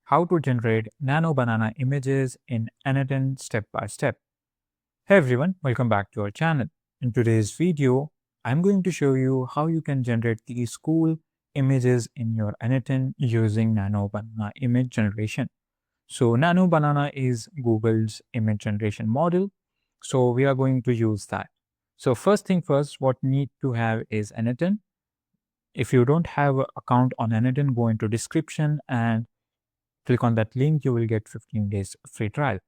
how to generate Nano Banana images in n8n step by step. Hey everyone, welcome back to our channel. In today's video, I'm going to show you how you can generate these cool images in your n8n using Nano Banana image generation. So Nano Banana is Google's image generation model. So we are going to use that. So first thing first, what you need to have is n8n. If you don't have an account on n8n, go into description and click on that link. You will get 15 days free trial.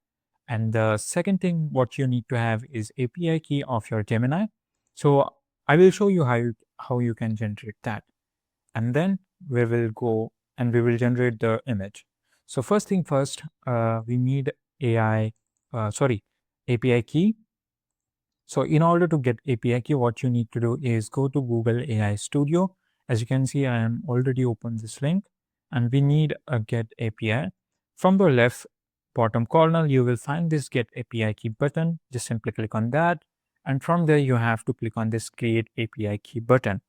And the second thing what you need to have is API key of your Gemini. So I will show you how you can generate that. And then we will go and we will generate the image. So first thing first, we need API key. So in order to get API key, what you need to do is go to Google AI Studio. As you can see, I am already opened this link and we need a get API. From the left bottom corner, you will find this get API key button. Just simply click on that. And from there, you have to click on this create API key button.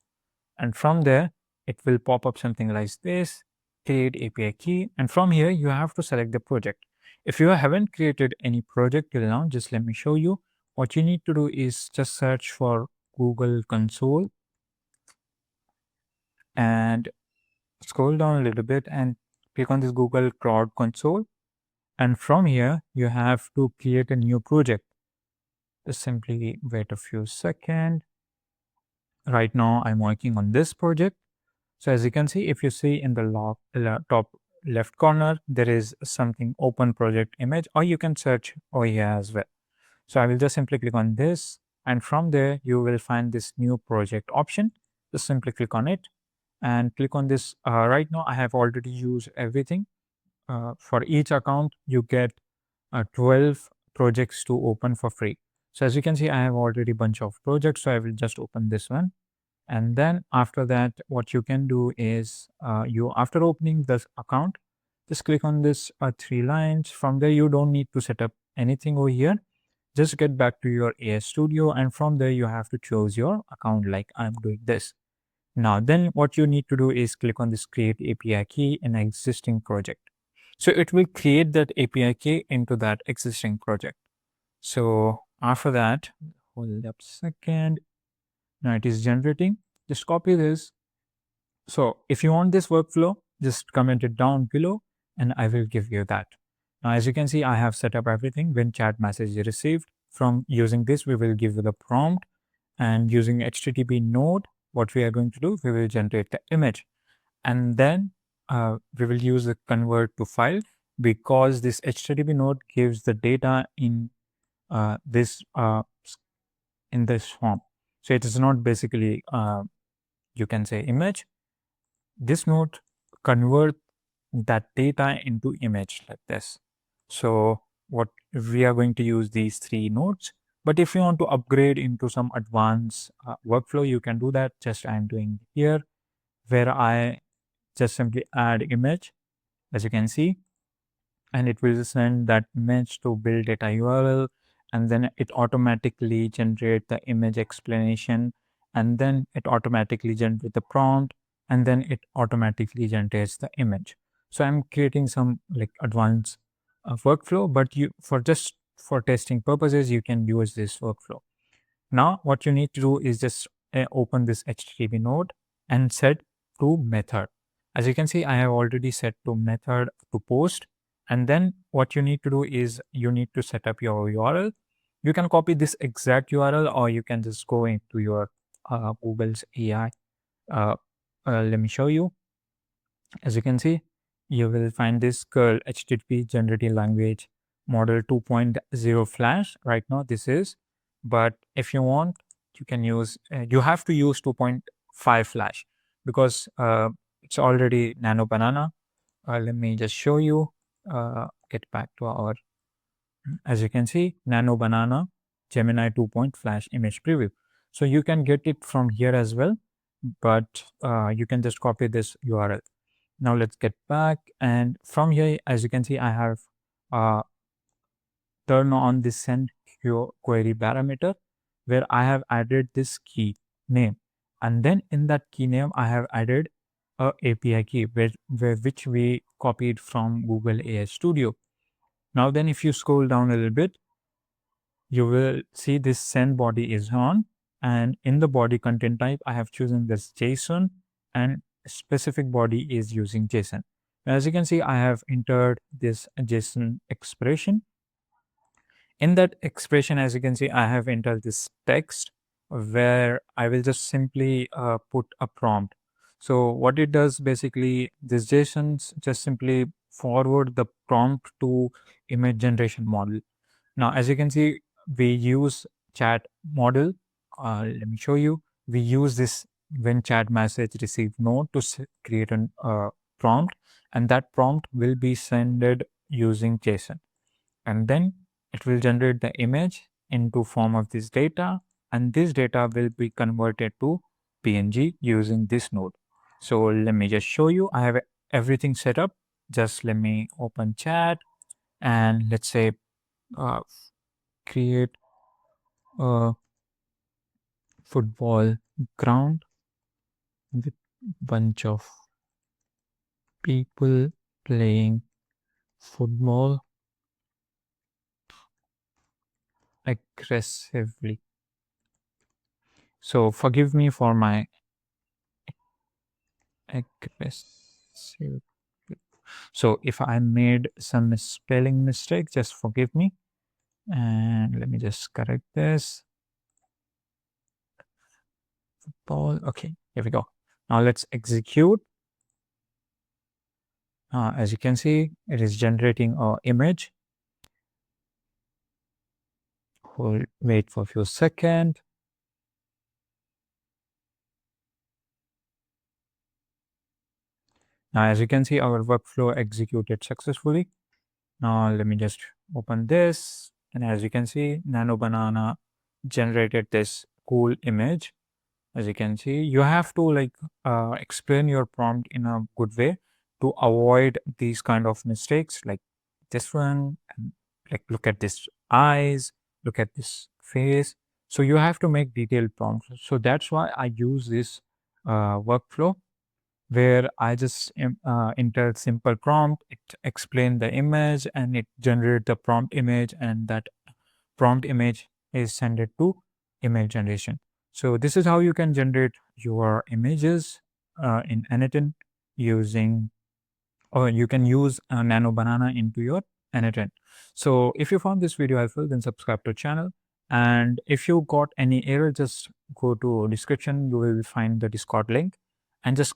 And from there, it will pop up something like this, create API key. And from here, you have to select the project. If you haven't created any project till now, just let me show you. What you need to do is just search for Google Console and scroll down a little bit and click on this Google Cloud Console. And from here, you have to create a new project. Just simply wait a few seconds. Right now, I'm working on this project. So as you can see, if you see in the top left corner, there is something open project image, or you can search over here as well. So I will just simply click on this, and from there you will find this new project option. Just simply click on it and click on this. Right now I have already used everything. For each account you get 12 projects to open for free. So as you can see, I have already bunch of projects, so I will just open this one. And then after that, what you can do is after opening this account, just click on this 3 lines. From there, you don't need to set up anything over here. Just get back to your AI Studio, and from there, you have to choose your account like I'm doing this. Now, then what you need to do is click on this create API key in existing project. So it will create that API key into that existing project. So after that, hold up a second. Now it is generating. Just copy this. So if you want this workflow, just comment it down below and I will give you that. Now, as you can see, I have set up everything. When chat message is received, from using this, we will give you the prompt, and using HTTP node, what we are going to do, we will generate the image. And then we will use the convert to file, because this HTTP node gives the data in this form. So it is not basically you can say image. This node convert that data into image like this. So what we are going to use these 3 nodes. But if you want to upgrade into some advanced workflow, you can do that. Just I'm doing here, where I just simply add image, as you can see, and it will send that image to build data URL, and then it automatically generate the image explanation, and then it automatically generate the prompt, and then it automatically generates the image. So I'm creating some like advanced workflow, but for testing purposes, you can use this workflow. Now what you need to do is just open this HTTP node and set to method. As you can see, I have already set to method to post. And then what you need to do is you need to set up your URL. You can copy this exact URL, or you can just go into your Google's AI. Let me show you. As you can see, you will find this curl HTTP generative language model 2.0 flash. Right now this is, but if you want, you can use, you have to use 2.5 flash, because it's already Nano Banana. Let me just show you, get back to our, as you can see, Nano Banana Gemini 2. Flash image preview. So you can get it from here as well, but you can just copy this URL. Now let's get back, and from here, as you can see, I have turned on this send query parameter, where I have added this key name, and then in that key name I have added a API key which we copied from Google AI Studio. Now then, if you scroll down a little bit, you will see this send body is on, and in the body content type, I have chosen this JSON, and specific body is using JSON. As you can see, I have entered this JSON expression. In that expression, as you can see, I have entered this text where I will just simply put a prompt. So what it does basically, this JSON just simply forward the prompt to image generation model. Now, as you can see, we use chat model. Let me show you. We use this when chat message receive node to create a prompt, and that prompt will be sended using JSON, and then it will generate the image into form of this data, and this data will be converted to PNG using this node. So let me just show you. I have everything set up. Just let me open chat, and let's say uh, create a football ground with bunch of people playing football aggressively. So forgive me for my aggressive. So if I made some spelling mistake, just forgive me. And let me just correct this. Football. Okay, here we go. Now let's execute. As you can see, it is generating an image. Wait for a few seconds. Now, as you can see, our workflow executed successfully. Now, let me just open this. And as you can see, Nano Banana generated this cool image. As you can see, you have to explain your prompt in a good way to avoid these kind of mistakes like this one. And like, look at this eyes, look at this face. So you have to make detailed prompts. So that's why I use this workflow where I just enter simple prompt, it explain the image, and it generate the prompt image, and that prompt image is sent it to image generation. So this is how you can generate your images in n8n using, or you can use Nano Banana into your n8n. So if you found this video helpful, then subscribe to the channel. And if you got any error, just go to description. You will find the Discord link, and just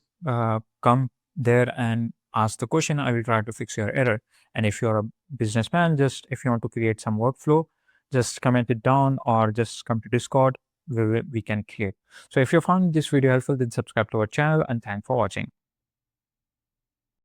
come there and ask the question. I will try to fix your error. And if you're a businessman, just if you want to create some workflow, just comment it down or just come to Discord. We can create. So if you found this video helpful, then subscribe to our channel, and thanks for watching.